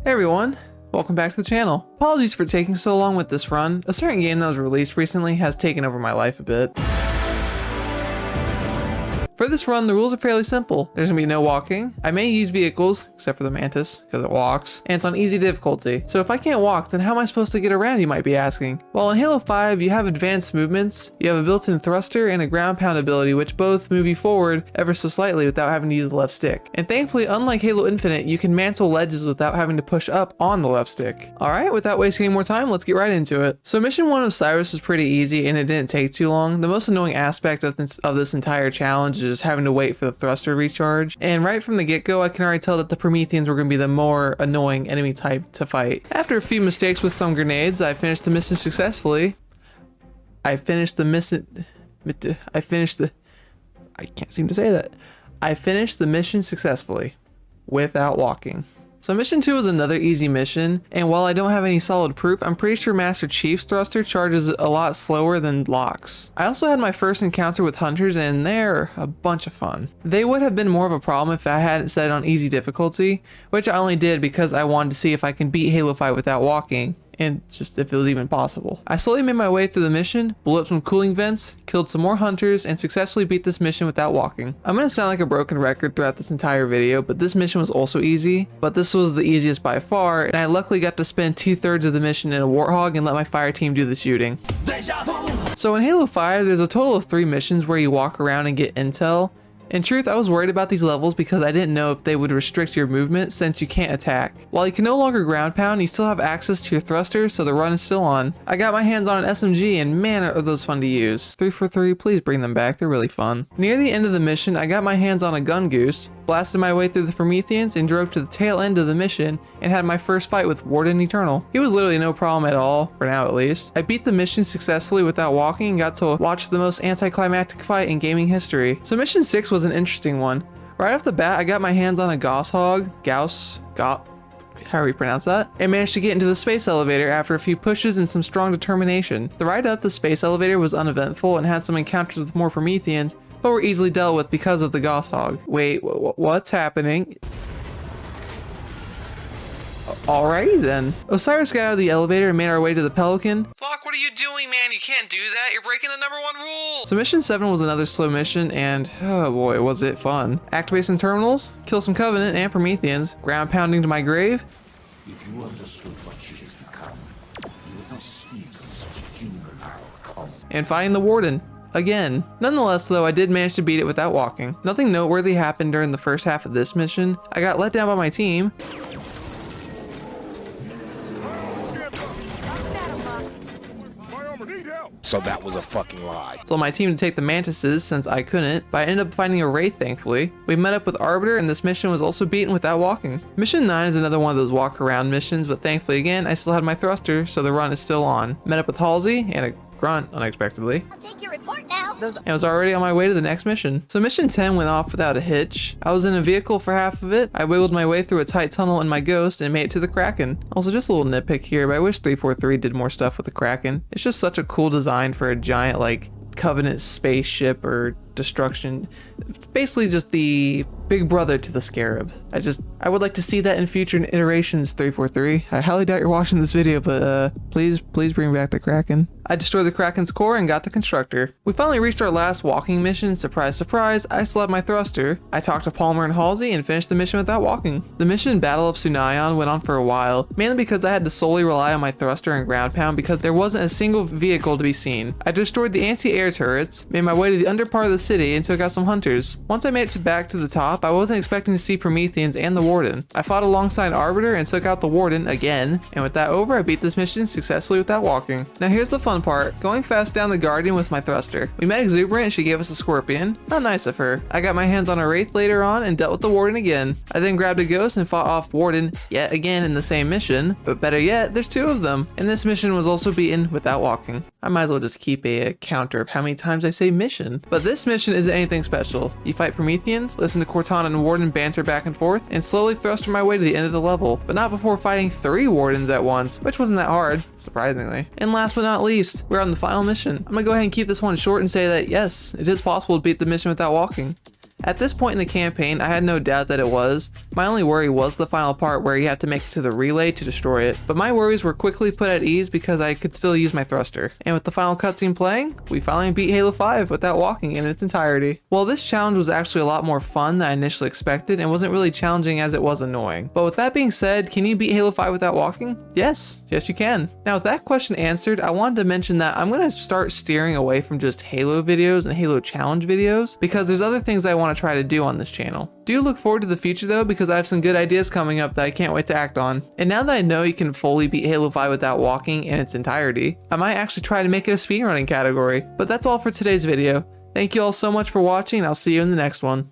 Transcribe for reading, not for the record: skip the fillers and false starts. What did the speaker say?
Hey everyone, welcome back to the channel. Apologies for taking so long with this run. A certain game that was released recently has taken over my life a bit. For this run, the rules are fairly simple. There's gonna be no walking. I may use vehicles, except for the mantis, because it walks, and it's on easy difficulty. So if I can't walk, then how am I supposed to get around, you might be asking? Well, in Halo 5, you have advanced movements, you have a built-in thruster and a ground pound ability, which both move you forward ever so slightly without having to use the left stick. And thankfully, unlike Halo Infinite, you can mantle ledges without having to push up on the left stick. Alright, without wasting any more time, let's get right into it. So mission 1 of Cyrus was pretty easy and it didn't take too long. The most annoying aspect of this entire challenge is just having to wait for the thruster recharge, and right from the get-go I can already tell that the Prometheans were going to be the more annoying enemy type to fight. After a few mistakes with some grenades, I finished the mission successfully. I finished the mission successfully without walking. So mission 2 is another easy mission, and while I don't have any solid proof, I'm pretty sure Master Chief's thruster charges a lot slower than Locke's. I also had my first encounter with hunters, and they're a bunch of fun. They would have been more of a problem if I hadn't set it on easy difficulty, which I only did because I wanted to see if I can beat Halo 5 without walking, and just if it was even possible. I slowly made my way through the mission, blew up some cooling vents, killed some more hunters, and successfully beat this mission without walking. I'm gonna sound like a broken record throughout this entire video, but this mission was also easy, but this was the easiest by far, and I luckily got to spend 2/3 of the mission in a Warthog and let my fire team do the shooting. So in Halo 5, there's a total of 3 missions where you walk around and get intel. In truth, I was worried about these levels because I didn't know if they would restrict your movement since you can't attack. While you can no longer ground pound, you still have access to your thruster, so the run is still on. I got my hands on an SMG and man are those fun to use. 343, please bring them back, they're really fun. Near the end of the mission, I got my hands on a gun goose, blasted my way through the Prometheans and drove to the tail end of the mission and had my first fight with Warden Eternal. He was literally no problem at all, for now at least. I beat the mission successfully without walking and got to watch the most anticlimactic fight in gaming history. So mission 6 was an interesting one. Right off the bat, I got my hands on a however you pronounce that, and managed to get into the space elevator after a few pushes and some strong determination. The ride up the space elevator was uneventful and had some encounters with more Prometheans, but were easily dealt with because of the Goshawk. Wait, what's happening? Alrighty then. Osiris got out of the elevator and made our way to the Pelican. Flock, what are you doing, man? You can't do that. You're breaking the #1 rule. So mission 7 was another slow mission, and oh boy, was it fun. Activate some terminals, kill some Covenant and Prometheans, ground pounding to my grave. If you understood what she has become, you would not speak of such juvenile. And fighting the Warden. Again. Nonetheless though, I did manage to beat it without walking. Nothing noteworthy happened during the first half of this mission. I got let down by my team. So that was a fucking lie. Told my team to take the mantises since I couldn't, but I ended up finding a wraith thankfully. We met up with Arbiter and this mission was also beaten without walking. Mission 9 is another one of those walk around missions, but thankfully again, I still had my thruster, so the run is still on. Met up with Halsey and a grunt unexpectedly. I'll take your report now. And was already on my way to the next mission. So mission 10 went off without a hitch. I was in a vehicle for half of it. I wiggled my way through a tight tunnel in my Ghost and made it to the Kraken. Also just a little nitpick here, but I wish 343 did more stuff with the Kraken. It's just such a cool design for a giant like Covenant spaceship or destruction. Basically just the big brother to the Scarab. I would like to see that in future iterations, 343. I highly doubt you're watching this video, but please bring back the Kraken. I destroyed the Kraken's core and got the Constructor. We finally reached our last walking mission. Surprise, surprise, I still had my thruster. I talked to Palmer and Halsey and finished the mission without walking. The mission Battle of Sunayon went on for a while, mainly because I had to solely rely on my thruster and ground pound because there wasn't a single vehicle to be seen. I destroyed the anti-air turrets, made my way to the under part of the city and took out some hunters. Once I made it back to the top, I wasn't expecting to see Prometheans and the Warden. I fought alongside Arbiter and took out the Warden again, and with that over, I beat this mission successfully without walking. Now here's the fun part, going fast down the Guardian with my thruster. We met Exuberant and she gave us a Scorpion. Not nice of her. I got my hands on a Wraith later on and dealt with the Warden again. I then grabbed a Ghost and fought off Warden yet again in the same mission, but better yet, there's 2 of them. And this mission was also beaten without walking. I might as well just keep a counter of how many times I say mission. But this mission isn't anything special. You fight Prometheans, listen to Cortana and Warden banter back and forth, and slowly thruster my way to the end of the level, but not before fighting 3 Wardens at once, which wasn't that hard, surprisingly. And last but not least, we're on the final mission. I'm gonna go ahead and keep this one short and say that yes, it is possible to beat the mission without walking. At this point in the campaign, I had no doubt that it was. My only worry was the final part where you had to make it to the relay to destroy it, but my worries were quickly put at ease because I could still use my thruster. And with the final cutscene playing, we finally beat Halo 5 without walking in its entirety. Well, this challenge was actually a lot more fun than I initially expected and wasn't really challenging as it was annoying. But with that being said, can you beat Halo 5 without walking? Yes you can. Now with that question answered, I wanted to mention that I'm going to start steering away from just Halo videos and Halo challenge videos because there's other things I want to try to do on this channel. Do look forward to the future though, because I have some good ideas coming up that I can't wait to act on. And now that I know you can fully beat Halo 5 without walking in its entirety, I might actually try to make it a speedrunning category. But that's all for today's video. Thank you all so much for watching, and I'll see you in the next one.